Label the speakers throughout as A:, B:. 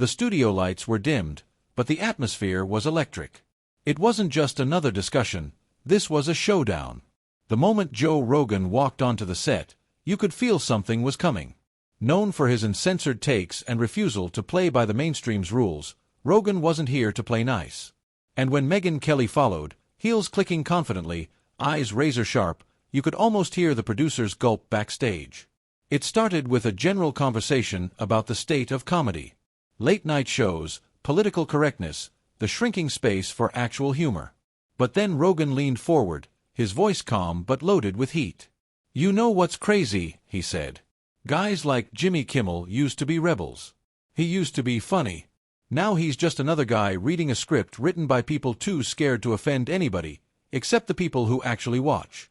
A: The studio lights were dimmed, but the atmosphere was electric. It wasn't just another discussion, this was a showdown. The moment Joe Rogan walked onto the set, you could feel something was coming. Known for his uncensored takes and refusal to play by the mainstream's rules, Rogan wasn't here to play nice. And when Megyn Kelly followed, heels clicking confidently, eyes razor-sharp, you could almost hear the producers gulp backstage. It started with a general conversation about the state of comedy. Late-night shows, political correctness, the shrinking space for actual humor. But then Rogan leaned forward, his voice calm but loaded with heat. "You know what's crazy," he said. "Guys like Jimmy Kimmel used to be rebels. He used to be funny. Now he's just another guy reading a script written by people too scared to offend anybody, except the people who actually watch."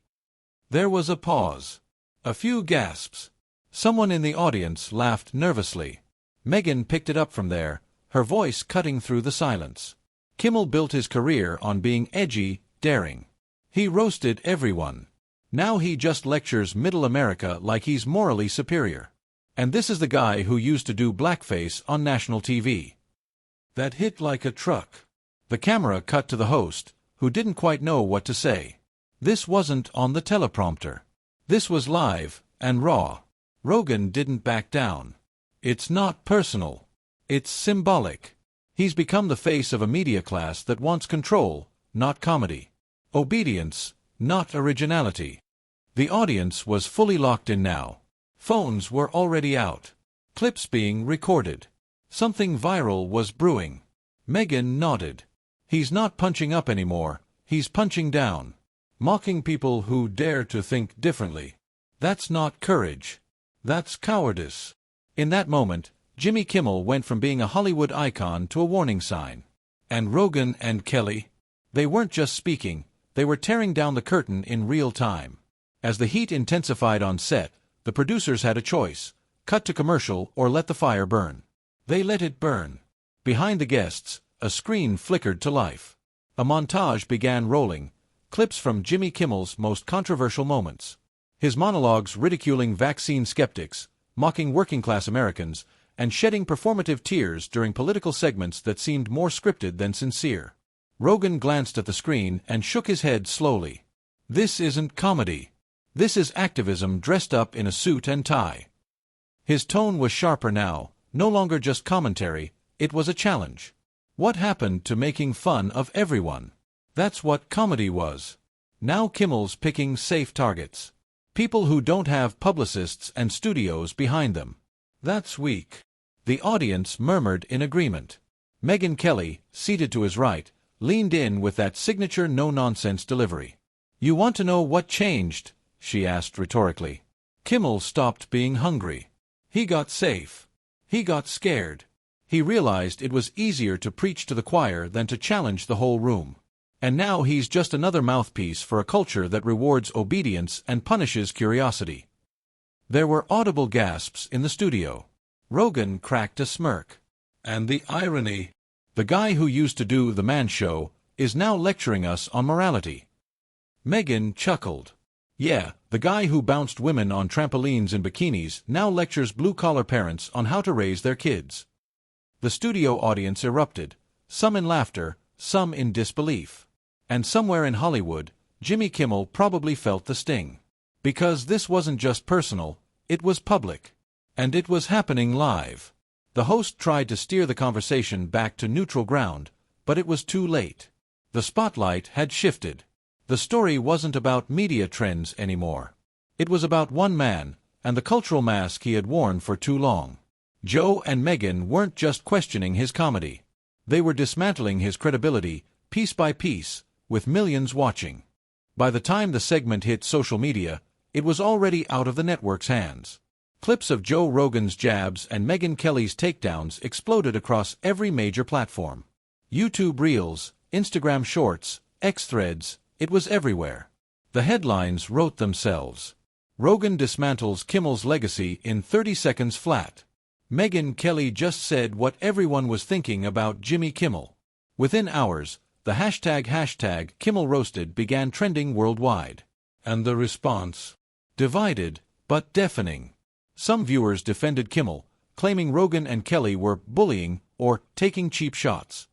A: There was a pause. A few gasps. Someone in the audience laughed nervously. Megyn picked it up from there, her voice cutting through the silence. Kimmel built his career on being edgy, daring. He roasted everyone. Now he just lectures middle America like he's morally superior. And this is the guy who used to do blackface on national TV. That hit like a truck. The camera cut to the host, who didn't quite know what to say. This wasn't on the teleprompter. This was live and raw. Rogan didn't back down. It's not personal. It's symbolic. He's become the face of a media class that wants control, not comedy. Obedience, not originality. The audience was fully locked in now. Phones were already out. Clips being recorded. Something viral was brewing. Megyn nodded. He's not punching up anymore, he's punching down. Mocking people who dare to think differently. That's not courage. That's cowardice. In that moment, Jimmy Kimmel went from being a Hollywood icon to a warning sign. And Rogan and Kelly? They weren't just speaking, they were tearing down the curtain in real time. As the heat intensified on set, the producers had a choice: cut to commercial or let the fire burn. They let it burn. Behind the guests, a screen flickered to life. A montage began rolling, clips from Jimmy Kimmel's most controversial moments. His monologues ridiculing vaccine skeptics, mocking working-class Americans, and shedding performative tears during political segments that seemed more scripted than sincere. Rogan glanced at the screen and shook his head slowly. This isn't comedy. This is activism dressed up in a suit and tie. His tone was sharper now, no longer just commentary, it was a challenge. What happened to making fun of everyone? That's what comedy was. Now Kimmel's picking safe targets. People who don't have publicists and studios behind them. That's weak. The audience murmured in agreement. Megyn Kelly, seated to his right, leaned in with that signature no-nonsense delivery. "You want to know what changed?" she asked rhetorically. Kimmel stopped being hungry. He got safe. He got scared. He realized it was easier to preach to the choir than to challenge the whole room. And now he's just another mouthpiece for a culture that rewards obedience and punishes curiosity. There were audible gasps in the studio. Rogan cracked a smirk. And the irony. The guy who used to do the man show is now lecturing us on morality. Megyn chuckled. Yeah, the guy who bounced women on trampolines in bikinis now lectures blue-collar parents on how to raise their kids. The studio audience erupted, some in laughter, some in disbelief. And somewhere in Hollywood, Jimmy Kimmel probably felt the sting. Because this wasn't just personal, it was public. And it was happening live. The host tried to steer the conversation back to neutral ground, but it was too late. The spotlight had shifted. The story wasn't about media trends anymore. It was about one man, and the cultural mask he had worn for too long. Joe and Megyn weren't just questioning his comedy. They were dismantling his credibility, piece by piece, with millions watching. By the time the segment hit social media, it was already out of the network's hands. Clips of Joe Rogan's jabs and Megyn Kelly's takedowns exploded across every major platform. YouTube Reels, Instagram Shorts, X Threads, it was everywhere. The headlines wrote themselves. Rogan dismantles Kimmel's legacy in 30 seconds flat. Megyn Kelly just said what everyone was thinking about Jimmy Kimmel. Within hours, the hashtag Kimmel Roasted began trending worldwide. And the response? Divided, but deafening. Some viewers defended Kimmel, claiming Rogan and Kelly were bullying or taking cheap shots.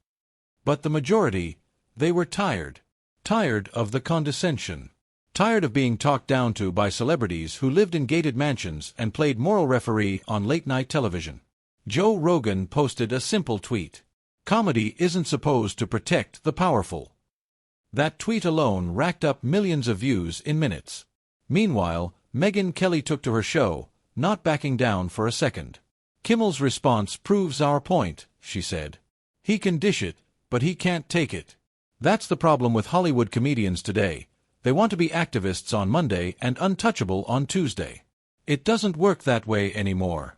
A: But the majority, they were tired. Tired of the condescension. Tired of being talked down to by celebrities who lived in gated mansions and played moral referee on late-night television. Joe Rogan posted a simple tweet. Comedy isn't supposed to protect the powerful. That tweet alone racked up millions of views in minutes. Meanwhile, Megyn Kelly took to her show, not backing down for a second. Kimmel's response proves our point, she said. He can dish it, but he can't take it. That's the problem with Hollywood comedians today. They want to be activists on Monday and untouchable on Tuesday. It doesn't work that way anymore.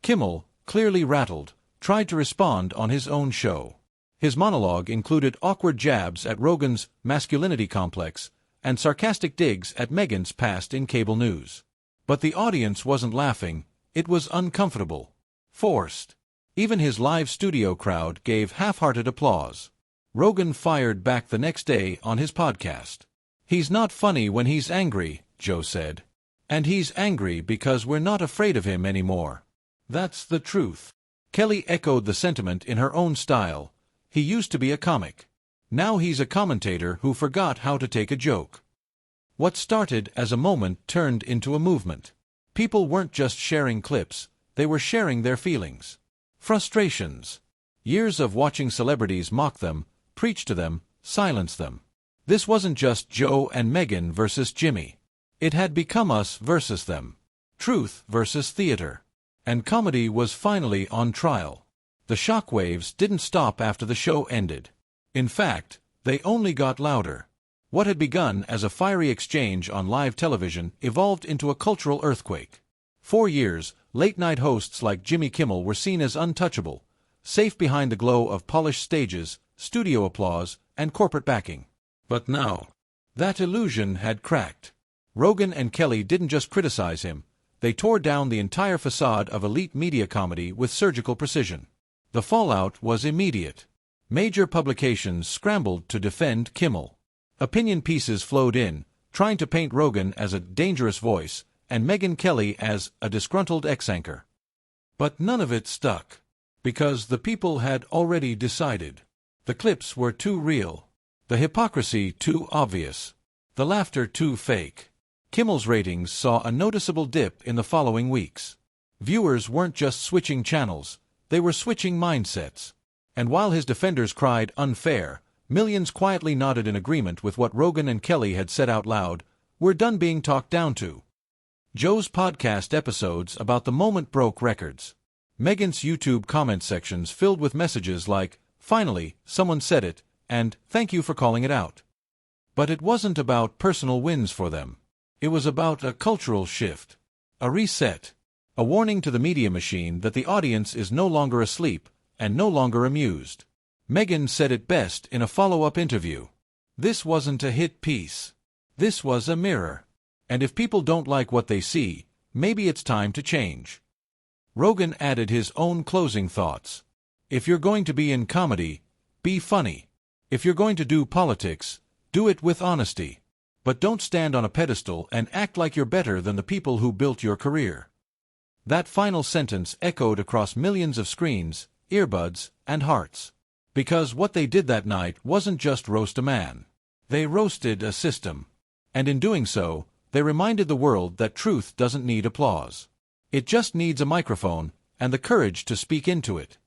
A: Kimmel, clearly rattled, tried to respond on his own show. His monologue included awkward jabs at Rogan's masculinity complex and sarcastic digs at Megyn's past in cable news. But the audience wasn't laughing, it was uncomfortable. Forced. Even his live studio crowd gave half-hearted applause. Rogan fired back the next day on his podcast. He's not funny when he's angry, Joe said. And he's angry because we're not afraid of him anymore. That's the truth. Kelly echoed the sentiment in her own style. He used to be a comic. Now he's a commentator who forgot how to take a joke. What started as a moment turned into a movement. People weren't just sharing clips, they were sharing their feelings. Frustrations. Years of watching celebrities mock them, preach to them, silence them. This wasn't just Joe and Megyn versus Jimmy. It had become us versus them. Truth versus theater. And comedy was finally on trial. The shockwaves didn't stop after the show ended. In fact, they only got louder. What had begun as a fiery exchange on live television evolved into a cultural earthquake. For years, late-night hosts like Jimmy Kimmel were seen as untouchable, safe behind the glow of polished stages, studio applause, and corporate backing. But now, that illusion had cracked. Rogan and Kelly didn't just criticize him, they tore down the entire facade of elite media comedy with surgical precision. The fallout was immediate. Major publications scrambled to defend Kimmel. Opinion pieces flowed in, trying to paint Rogan as a dangerous voice, and Megyn Kelly as a disgruntled ex-anchor. But none of it stuck. Because the people had already decided. The clips were too real. The hypocrisy too obvious. The laughter too fake. Kimmel's ratings saw a noticeable dip in the following weeks. Viewers weren't just switching channels, they were switching mindsets. And while his defenders cried unfair, millions quietly nodded in agreement with what Rogan and Kelly had said out loud, we're done being talked down to. Joe's podcast episodes about the moment broke records. Megyn's YouTube comment sections filled with messages like, finally, someone said it, and thank you for calling it out. But it wasn't about personal wins for them. It was about a cultural shift. A reset. A warning to the media machine that the audience is no longer asleep and no longer amused. Megyn said it best in a follow-up interview. This wasn't a hit piece. This was a mirror. And if people don't like what they see, maybe it's time to change. Rogan added his own closing thoughts. If you're going to be in comedy, be funny. If you're going to do politics, do it with honesty. But don't stand on a pedestal and act like you're better than the people who built your career. That final sentence echoed across millions of screens, earbuds, and hearts. Because what they did that night wasn't just roast a man. They roasted a system. And in doing so, they reminded the world that truth doesn't need applause. It just needs a microphone and the courage to speak into it.